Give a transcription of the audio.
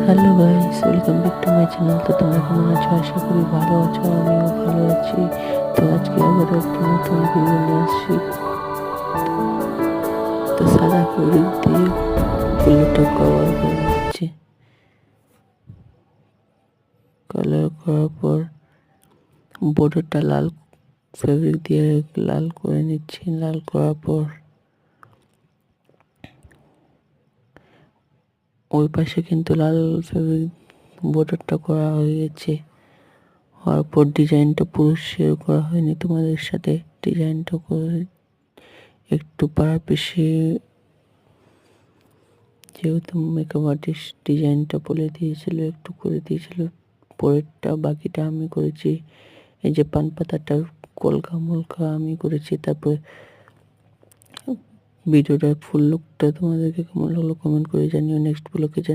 Hello guys, welcome back to my channel. তো তোমরা কেমন আছো? আশা করি ভালো আছো, আমিও ভালো আছি। তো আজকে আবার একটা নতুন ভিডিও নিয়ে আসছি। তো সাদা ফেব্রিক দিয়ে ফুলটা কভার করে নিচ্ছে। কালার করার পর বর্ডারটা লাল ফেব্রিক দিয়ে লাল করে নিচ্ছি। লাল করার পর ওই পাশে কিন্তু লাল ফেব্রিক বর্ডারটা করা হয়ে গেছে। হওয়ার পর ডিজাইনটা পুরো শেয়ার করা হয়নি তোমাদের সাথে। ডিজাইনটা করে একটু পাড়া পিছিয়ে, যেহেতু মেকআপ আর্টিস্ট ডিজাইনটা বলে দিয়েছিল, একটু করে দিয়েছিল। পরেরটা বাকিটা আমি করেছি। এই যে পান পাতাটা কলকা মলকা আমি করেছি। তারপর ভিডিওটার ফুল লুকটা তোমাদেরকে কেমন লাগলো কমেন্ট করে জানিও। নেক্সট ব্লগে জানাও।